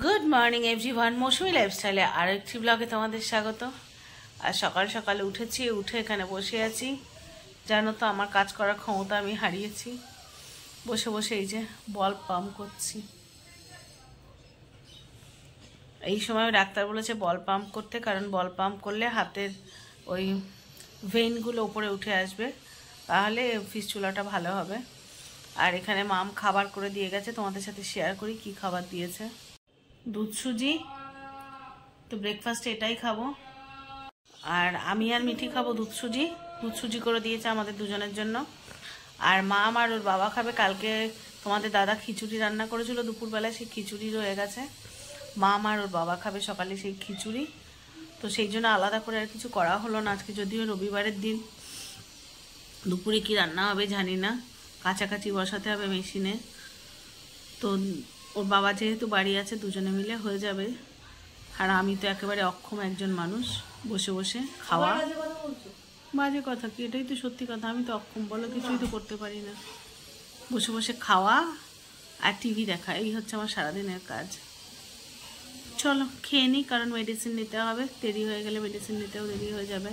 Good morning everyone, মৌসুমি লাইফস্টাইলে আরেকটি ব্লগে তোমাদের স্বাগত। আর সকাল সকালে উঠেছি, উঠে এখানে বসে আছি। জানো তো আমার কাজ করার ক্ষমতা আমি হারিয়েছি। বসে বসে এই যে বল পাম্প করছি। এই সময় ডাক্তার বলেছে বল পাম্প করতে, কারণ বল পাম্প করলে হাতের ওই ভেইনগুলো উপরে উঠে আসবে, তাহলে ফিস্টুলাটা ভালো হবে। আর এখানে মাম খাবার করে দিয়ে গেছে, তোমাদের সাথে শেয়ার করি কি খাবার দিয়েছে। দুধ সুজি, তো ব্রেকফাস্টে এটাই খাবো। আর আমি আর মিঠি খাবো দুধ সুজি করে দিয়েছে আমাদের দুজনের জন্য। আর মা আর ওর বাবা খাবে, কালকে তোমাদের দাদা খিচুড়ি রান্না করেছিল দুপুরবেলায়, সেই খিচুড়ি রয়ে গেছে। মা আর ওর বাবা খাবে সকালে সেই খিচুড়ি, তো সেই জন্য আলাদা করে আর কিছু করা হলো না আজকে, যদিও রবিবারের দিন। দুপুরে কি রান্না হবে জানি না, কাছাকাছি বসাতে হবে মেশিনে। তো ওর বাবা যেহেতু বাড়ি আছে, দুজনে মিলে হয়ে যাবে। আর আমি তো একেবারে অক্ষম একজন মানুষ, বসে বসে খাওয়া। বাজে কথা কি, এটাই তো সত্যি কথা। আমি তো অক্ষম, বলো, কিছুই তো করতে পারি না। বসে বসে খাওয়া আর টিভি দেখা, এই হচ্ছে আমার সারাদিনের কাজ। চলো খেয়ে নিই, কারণ মেডিসিন নিতে হবে, দেরি হয়ে গেলে মেডিসিন নিতেও দেরি হয়ে যাবে।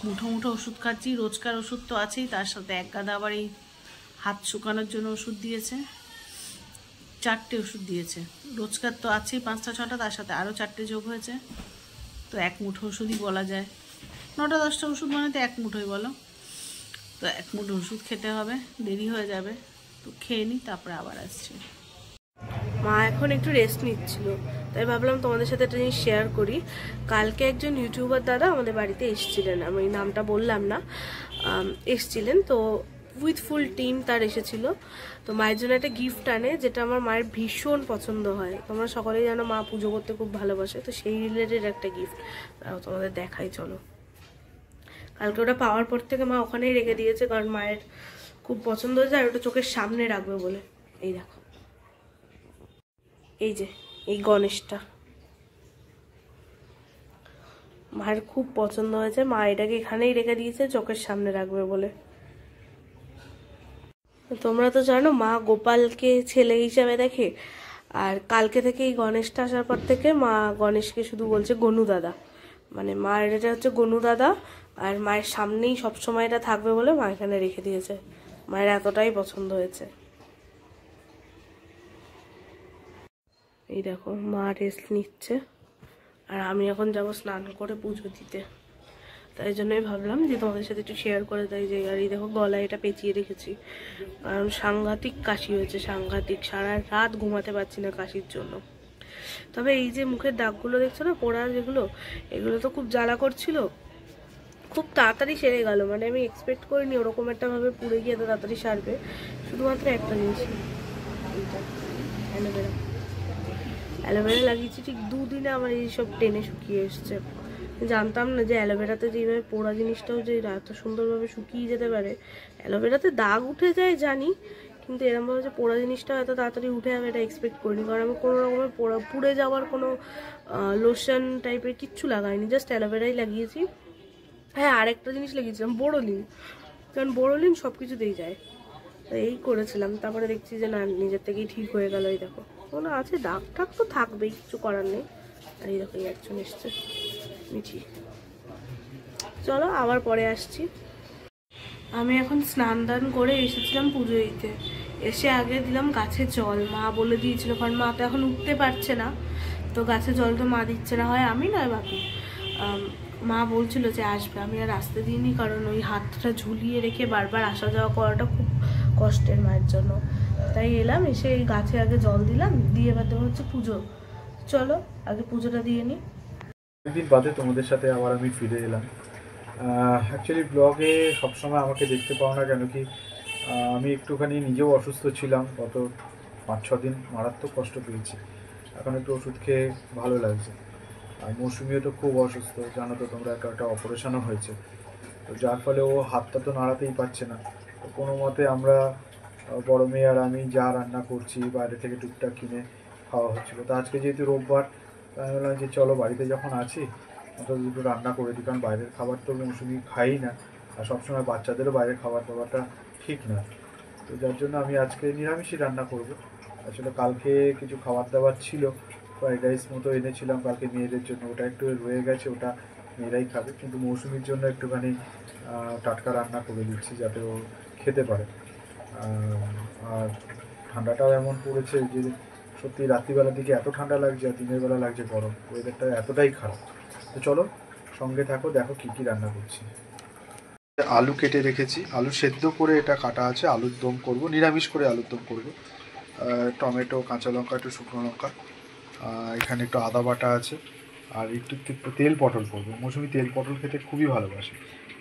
মুঠো মুঠো ওষুধ খাচ্ছি, রোজকার ওষুধ তো আছেই, তার সাথে এক গাদা আবার এই হাত শুকানোর জন্য ওষুধ দিয়েছে। 4টে ওষুধ দিয়েছে, রোজকার তো আছেই 5টা 6টা, তার সাথে আরও 4টে যোগ হয়েছে। তো এক মুঠো ওষুধই বলা যায়, 9টা 10টা ওষুধ মানে তো এক মুঠোই বলো। তো এক মুঠো ওষুধ খেতে হবে, দেরি হয়ে যাবে। তো খেয়ে নিই, তারপরে আবার আসছি। মা এখন একটু রেস্ট নিচ্ছিল, তাই ভাবলাম তোমাদের সাথে একটা জিনিস শেয়ার করি। কালকে একজন ইউটিউবার দাদা আমাদের বাড়িতে এসেছিলেন, আমি নামটা বললাম না, এসেছিলেন। তো উইথ ফুল টিম তার এসেছিল। তো মায়ের জন্য একটা গিফট আনে, যেটা আমার মায়ের ভীষণ পছন্দ হয়। তোমরা সকলেই জানো মা পুজো করতে খুব ভালোবাসে, তো সেই রিলেটেড একটা গিফট তোমাদের দেখাই, চলো। কালকে ওটা পাওয়ার পর থেকে মা ওখানেই রেখে দিয়েছে, কারণ মায়ের খুব পছন্দ হয়েছে, আর ওটা চোখের সামনে রাখবে বলে। এই দেখো, এই যে এই গণেশটা মায়ের খুব পছন্দ হয়েছে, মা এটাকে এখানেই রেখে দিয়েছে চোখের সামনে রাখবে বলে। তোমরা তো জানো মা গোপালকে ছেলে হিসাবে দেখে, আর কালকে থেকে এই গণেশটা আসার পর থেকে মা গণেশকে শুধু বলছে গনু দাদা, মানে মায়ের এটা হচ্ছে গনু দাদা। আর মায়ের সামনেই সবসময় এটা থাকবে বলে মা এখানে রেখে দিয়েছে, মায়ের এতটাই পছন্দ হয়েছে। এই দেখো মা রেস্ট নিচ্ছে, আর আমি এখন যাব স্নান করে পুজো দিতে। তাই জন্যই ভাবলাম যে তোমাদের সাথে একটু শেয়ার করে দেয়। যে আর এই দেখো গলায় এটা পেঁচিয়ে রেখেছি, কারণ সাংঘাতিক কাশি হয়েছে, সাংঘাতিক, সারা রাত ঘুমাতে পারছি না কাশির জন্য। তবে এই যে মুখের দাগগুলো দেখছো না, পোড়া যেগুলো, এগুলো তো খুব জ্বালা করছিল, খুব তাড়াতাড়ি সেরে গেল। মানে আমি এক্সপেক্ট করিনি ওরকম একটা ভাবে পুড়ে গিয়ে এত তাড়াতাড়ি সারবে। শুধুমাত্র একটা জিনিস, এইটা অ্যালোভেরা। অ্যালোভেরা লাগিয়েছি ঠিক 2 দিনে আমার এইসব টেনে শুকিয়ে এসছে। জানতাম না যে অ্যালোভেরাতে যেভাবে পোড়া জিনিসটাও যে এত সুন্দরভাবে শুকিয়ে যেতে পারে। অ্যালোভেরাতে দাগ উঠে যায় জানি, কিন্তু এরকমভাবে যে পোড়া জিনিসটাও এত তাড়াতাড়ি উঠে যাবে এটা এক্সপেক্ট করিনি। কারণ আমি কোনো রকমের পুড়ে যাওয়ার কোনো লোশন টাইপের কিচ্ছু লাগাইনি, জাস্ট অ্যালোভেরাই লাগিয়েছি। হ্যাঁ, আরেকটা জিনিস লাগিয়েছিলাম, বোরোলিন, কারণ বোরোলিন সব কিছুতেই যায়। তো এই করেছিলাম, তারপরে দেখছি যে না, নিজের থেকেই ঠিক হয়ে গেল। এই দেখো কোনো আছে, দাগ টাগ তো থাকবেই, কিছু করার নেই। আর এই দেখো একজন এসছে, মিঠি। চলো আবার পরে আসছি। আমি এখন স্নান দান করে এসেছিলাম পুজো দিতে। এসে আগে দিলাম গাছে জল, মা বলে দিয়েছিল, কারণ মা তো এখন উঠতে পারছে না, তো গাছে জল তো মা দিচ্ছে না, হয় আমি নয় বাকি। মা বলছিল যে আসবে, আমি আর আসতে দিইনি, কারণ ওই হাতটা ঝুলিয়ে রেখে বারবার আসা যাওয়া করাটা খুব কষ্টের মায়ের জন্য। তাই এলাম, এসে এই গাছে আগে জল দিলাম, দিয়ে এবার দেবো হচ্ছে পুজো। চলো আগে পুজোটা দিয়ে নিই। অনেকদিন বাদে তোমাদের সাথে আবার আমি ফিরে এলাম। অ্যাকচুয়ালি ব্লগে সবসময় আমাকে দেখতে পাও না, কেন কি আমি একটুখানি নিজেও অসুস্থ ছিলাম, গত 5-6 দিন মারাত্মক কষ্ট পেয়েছি। এখন একটু ওষুধ খেয়ে ভালো লাগছে। আর মৌসুমিও তো খুব অসুস্থ, জানো তো তোমরা, একটা অপারেশনও হয়েছে, তো যার ফলে ও হাতটা তো নাড়াতেই পারছে না। তো কোনো মতে আমরা বড় মেয়ে আর আমি যা রান্না করছি বাইরে থেকে টুকটাক কিনে খাওয়া হচ্ছিলো। তো আজকে যেহেতু রোববার, আমি বললাম যে চলো বাড়িতে যখন আছি অন্তত দুটো রান্না করে দিই, কারণ বাইরের খাবার তো মৌসুমি খাই না, আর সবসময় বাচ্চাদেরও বাইরের খাবার দাবারটা ঠিক না। তো যার জন্য আমি আজকে নিরামিষই রান্না করব। আসলে কালকে কিছু খাবার দাবার ছিল, ফ্রাইড রাইস মতো এনেছিলাম কালকে মেয়েদের জন্য, ওটা একটু রয়ে গেছে, ওটা মেয়েরাই খাবে, কিন্তু মৌসুমির জন্য একটুখানি টাটকা রান্না করে দিচ্ছি যাতে ও খেতে পারে। আর ঠান্ডাটাও এমন পড়েছে যে সত্যি রাত্রিবেলার দিকে এত ঠান্ডা লাগছে আর দিনের বেলা লাগছে গরম, ওয়েদারটা এতটাই খারাপ। তো চলো সঙ্গে থাকো, দেখো কী কী রান্না করছি। আলু কেটে রেখেছি, আলু সেদ্ধ করে এটা কাটা আছে, আলুর দম করব, নিরামিষ করে আলুর দম করব। টমেটো, কাঁচা লঙ্কা, একটু শুকনো লঙ্কা, এখানে একটু আদা বাটা আছে, আর একটু তেল পটল করবো। মৌসুমি তেল পটল খেতে খুবই ভালোবাসে।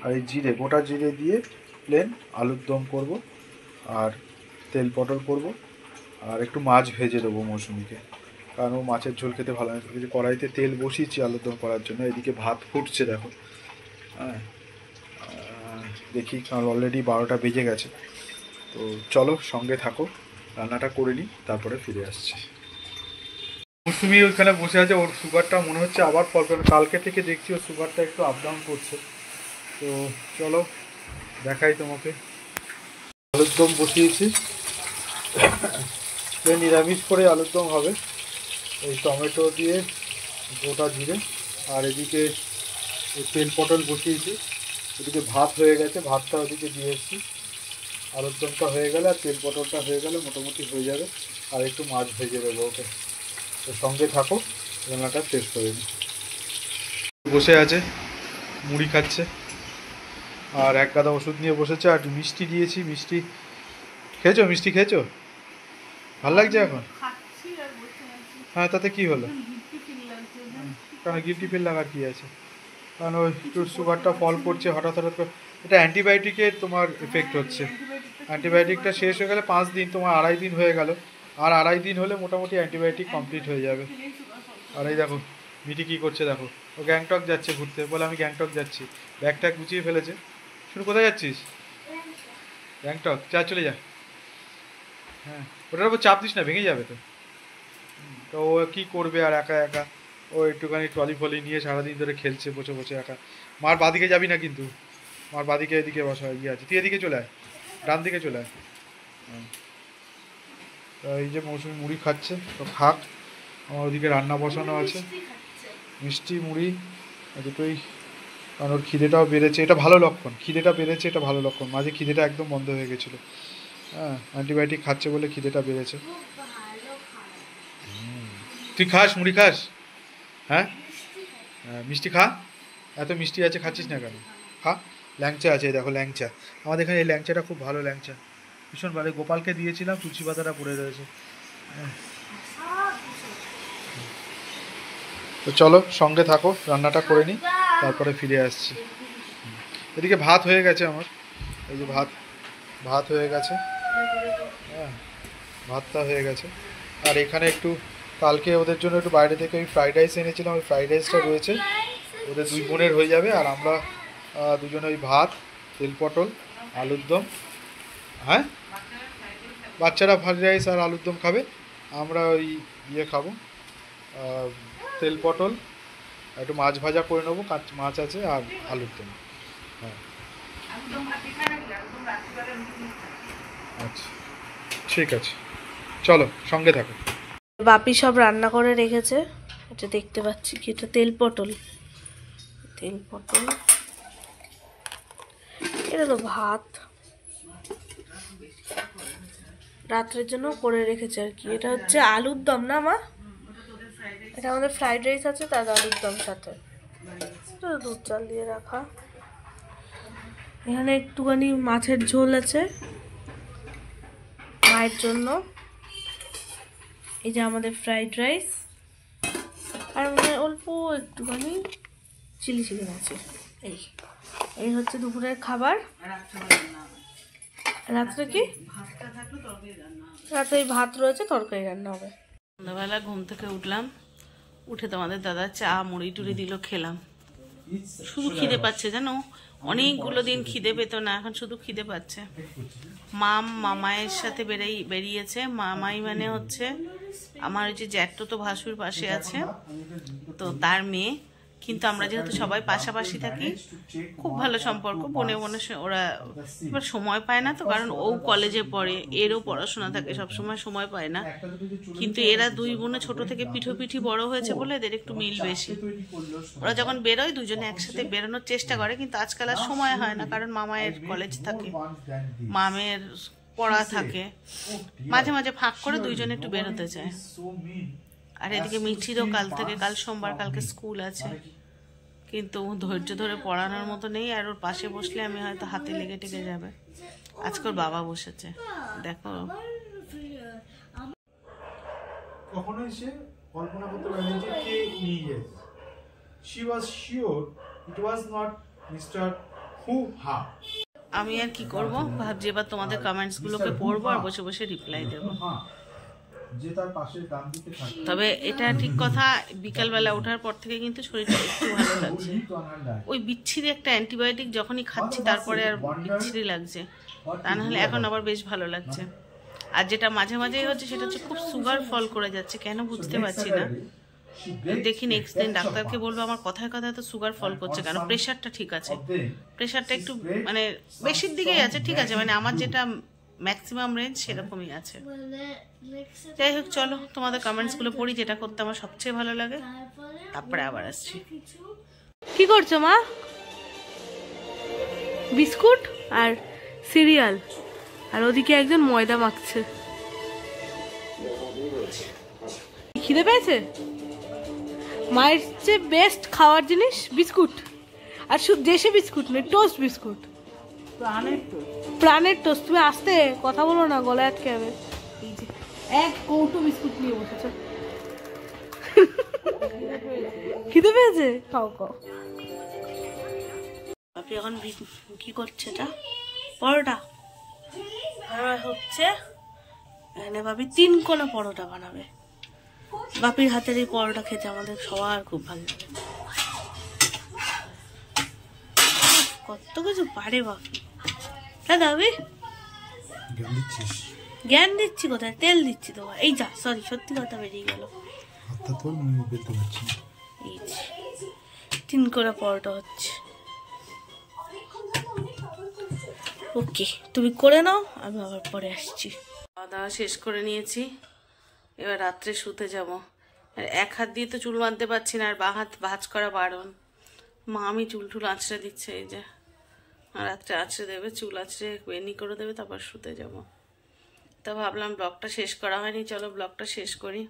আর এই জিরে, গোটা জিরে দিয়ে প্লেন আলুর দম করব, আর তেল পটল করব, আর একটু মাছ ভেজে দেবো মৌসুমিকে, কারণ ও মাছের ঝোল খেতে ভালো লাগে। কড়াইতে তেল বসিয়েছি আলুর দম করার জন্য, এদিকে ভাত ফুটছে দেখো। হ্যাঁ, দেখি, কারণ অলরেডি 12টা বেজে গেছে। তো চলো সঙ্গে থাকো, রান্নাটা করে নিই, তারপরে ফিরে আসছি। মৌসুমি ওইখানে বসে আছে, ওর সুগারটা মনে হচ্ছে আবার ফল করে, কালকে থেকে দেখছি ওর সুগারটা একটু আপ ডাউন করছে। তো চলো দেখাই তোমাকে। আলুর দম বসিয়েছি, নিরামিষ করে আলুর দম হবে, এই টমেটো দিয়ে গোটা জিরে, আর এদিকে তেল পটল বসিয়েছি, এদিকে ভাত হয়ে গেছে, ভাতটা ওদিকে দিয়ে এসেছি। আলুর দমটা হয়ে গেলে আর তেল পটলটা হয়ে গেলে মোটামুটি হয়ে যাবে, আর একটু মাছ ভেজে দেবো ওকে। তো সঙ্গে থাকো, রান্নাটা শেষ করে নিই। বসে আছে, মুড়ি খাচ্ছে, আর এক গাদা ওষুধ নিয়ে বসেছে, আর মিষ্টি দিয়েছি। মিষ্টি খেয়েছো? মিষ্টি খেয়েছো? ভালো লাগছে এখন? হ্যাঁ, তাতে কি হলো? কারণ গিল্টি ফিল লাগার কী আছে, কারণ ওই একটু সুগারটা ফল করছে হঠাৎ হঠাৎ করে। এটা অ্যান্টিবায়োটিকের তোমার এফেক্ট হচ্ছে। অ্যান্টিবায়োটিকটা শেষ হয়ে গেলে 5 দিন, তোমার 2.5 দিন হয়ে গেল, আর 2.5 দিন হলে মোটামুটি অ্যান্টিবায়োটিক কমপ্লিট হয়ে যাবে। আর এই দেখো মিটি কী করছে দেখো, ও গ্যাংটক যাচ্ছে ঘুরতে, বলে আমি গ্যাংটক যাচ্ছি, ব্যাগটা গুছিয়ে ফেলেছে। শুরু কোথায় যাচ্ছিস? গ্যাংটক, চলে যা। হ্যাঁ, ওটার উপর চাপ দিস না, ভেঙে যাবে তো। তো ও কী করবে আর একা একা, ও একটুখানি ট্রলি ফলি নিয়ে সারাদিন ধরে খেলছে বসে বসে একা। মার বাদিকে যাবি না কিন্তু, মার বাদিকে এদিকে বসা ইয়ে আছে, তুই এদিকে চলে আয়, ডান দিকে চলে আয়। এই যে মৌসুমি মুড়ি খাচ্ছে, তো খাক। আমার ওদিকে রান্না বসানো আছে, মিষ্টি মুড়ি দুটোই, কারণ ওর খিদেটাও বেড়েছে, এটা ভালো লক্ষণ। খিদেটা বেড়েছে, এটা ভালো লক্ষণ। মাঝে খিদেটা একদম বন্ধ হয়ে গেছিলো, হ্যাঁ, অ্যান্টিবায়োটিক খাচ্ছে বলে খিদেটা বেড়েছে। তুই খাস, মুড়ি খাস? হ্যাঁ, মিষ্টি খা, এত মিষ্টি আছে খাচ্ছিস না কেন? খা। ল্যাংচা আছে, দেখো ল্যাংচা, আমাদের এখানে এই ল্যাংচাটা খুব ভালো ল্যাংচা, ভীষণ ভালো। গোপালকে দিয়েছিলাম, তুলসী পাতাটা পড়ে রয়েছে। তো চলো সঙ্গে থাকো, রান্নাটা করে নিই, তারপরে ফিরে আসছি। এদিকে ভাত হয়ে গেছে আমার, এই যে ভাত হয়ে গেছে, হ্যাঁ, ভাতটা হয়ে গেছে। আর এখানে একটু কালকে ওদের জন্য একটু বাইরে থেকে ওই ফ্রাইড রাইস এনেছিলাম, ওই ফ্রাইড রাইসটা রয়েছে, ওদের 2 বোনের হয়ে যাবে। আর আমরা দুজনে ওই ভাত, তেল পটল, আলুর দম। হ্যাঁ, বাচ্চারা ফ্রাইড রাইস আর আলুর দম খাবে, আমরা ওই ইয়ে খাবো, তেল পটল, একটু মাছ ভাজা করে নেবো, মাছ আছে, আর আলুর দম। হ্যাঁ, আচ্ছা ঠিক আছে, চলো সঙ্গে থাকো। বাপি সব রান্না করে রেখেছে, এটা দেখতে পাচ্ছি কি, এটা তেল পটল, এটা তো ভাত রাত্রের জন্য করে রেখেছে আর কি। এটা হচ্ছে আলুর দম না মা? এটা আমাদের ফ্রাইড রাইস আছে, তার আলুর দম সাথে দুধ চাল দিয়ে রাখা। এখানে একটুখানি মাছের ঝোল আছে মায়ের জন্য। এই যে আমাদের ফ্রাইড রাইস, আর মানে অল্প একটুখানি চিলি চিকেন আছে। এই হচ্ছে দুপুরের খাবার। রাত্রে কি? রাত্রে ভাত রয়েছে, তরকারি রান্না হবে। সন্ধ্যাবেলা ঘুম থেকে উঠলাম, উঠে তোমাদের দাদা চা মুড়ি টুড়ি দিল, খেলাম। শুধু খিদে পাচ্ছে জানো, অনেকগুলো দিন খিদে পেত না, এখন শুধু খিদে পাচ্ছে। মামায়ের সাথে বেরিয়েছে। মামাই মানে হচ্ছে আমার ওই যে জ্যাঠতো তো ভাসুর পাশে আছে, তো তার মেয়ে। কিন্তু আমরা যেহেতু সবাই পাশাপাশি থাকি, খুব ভালো সম্পর্ক, বোনে বোনে ওরা এবার সময় পায় না তো, কারণ ও কলেজে পড়ে, এরও পড়াশোনা থাকে, সবসময় সময় পায় না। কিন্তু এরা দুই বোনে ছোট থেকে পিঠোপিঠি বড় হয়েছে বলে এদের একটু মিল বেশি। ওরা যখন বেরোয় দুজনে একসাথে বেরোনোর চেষ্টা করে, কিন্তু আজকাল আর সময় হয় না, কারণ মামায়ের কলেজ থাকে, মামের পড়া থাকে, মাঝে মাঝে ফাঁক করে দুইজনে একটু বেরোতে চায়। আর এদিকে মিঠিরও কাল সোমবার, কালকে স্কুল আছে, কিন্তু ধৈর্য ধরে পড়ানোর মতো নেই। আর ওর পাশে বসলে আমি হয়তো হাতে লেগে টেগে যাবে। আজকে ওর বাবা বসেছে, দেখো। কখনোই সে কল্পনা করতে পারেনি যে কে নিয়ে গেছে। She was sure it was not Mr. Hu-ha. আমি আর কি করব, ভাবছি এবার তোমাদের কমেন্টস গুলোকে পড়বো আর বসে বসে রিপ্লাই দেবো। তবে এটা ঠিক কথা, বিকালবেলা ওঠার পর থেকে কিন্তু শরীরটা একটু ভালো লাগছে। ওই বিচ্ছিরি একটা অ্যান্টিবায়োটিক যখনই খাচ্ছি তারপরে আর বিচ্ছিরি লাগছে, তা নাহলে এখন আবার বেশ ভালো লাগছে। আর যেটা মাঝে মাঝেই হচ্ছে সেটা হচ্ছে খুব সুগার ফল করে যাচ্ছে, কেন বুঝতে পারছি না। দেখি নেক্সট দিন ডাক্তারকে বলবো আমার কথায় কথায় তো সুগার ফল করছে কেন। প্রেশারটা ঠিক আছে, প্রেশারটা একটু মানে বেশির দিকেই আছে, ঠিক আছে, মানে আমার যেটা ম্যাক্সিমাম রেঞ্জ সেরকমই আছে। যাই হোক, চলো তোমাদের কমেন্টস গুলো পড়ি, যেটা করতে আমার সবচেয়ে ভালো লাগে, তারপরে আবার আসছি। কি করছো মা? বিস্কুট আর সিরিয়াল, আর ওদিকে একজন ময়দা মাখছে। খিদে পেয়েছে? মায়ের চেয়ে বেস্ট খাওয়ার জিনিস বিস্কুট, আর শুধু দেশি বিস্কুট নয়, টোস্ট বিস্কুট, প্রাণের টোস্ট। তুমি আসতে কথা বলো না, গলায় আটকে যাবে। এই যে এক কৌটো বিস্কুট নিয়ে বসেছে। খিদে পেয়েছে? খাও খাও। আপনি এখন কি করছে? এটা পরোটা হচ্ছে, এখানে ভাবি 3 কোনা পরোটা বানাবে। বাপির হাতের এই পরোটা খেতে আমাদের সবার খুব ভালো লাগে। কত কিছু পারে বাপি। হ্যাঁ দাবি, জ্ঞান দিচ্ছি কোথায়, তেল দিচ্ছি তো। এই যা, সরি, সত্যি কথা বেরিয়ে গেল। এই 3 কোনা পরোটা হচ্ছে। ওকে, তুমি করে নাও, আমি আবার পরে আসছি। খাওয়া দাওয়া শেষ করে নিয়েছি, এবার রাত্রে শুতে যাব। আর এক হাত দিয়ে তো চুল বাঁধতে পারছি না, আর বা হাত ভাঁজ করা বারণ। মা আমি চুল টুল আঁচড়ে দিচ্ছে, এই যে রাত্রে আঁচড়ে দেবে, চুল আঁচড়ে বেনি করে দেবে, তারপর শুতে যাব। তা ভাবলাম ব্লগটা শেষ করা হয়নি, চলো ব্লগটা শেষ করি।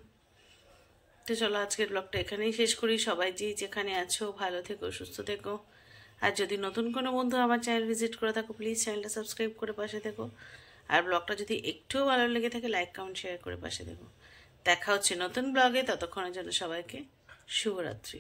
তো চলো আজকের ব্লগটা এখানেই শেষ করি। সবাই যেখানে আছো ভালো থেকো, সুস্থ থেকো। আর যদি নতুন কোনো বন্ধু আমার চ্যানেল ভিজিট করে থাকো, প্লিজ চ্যানেলটা সাবস্ক্রাইব করে পাশে থেকো। আর ব্লগটা যদি একটুও ভালো লেগে থাকে, লাইক কমেন্ট শেয়ার করে পাশে থেকো। দেখা হচ্ছে নতুন ব্লগে, ততক্ষণের জন্য সবাইকে শুভরাত্রি।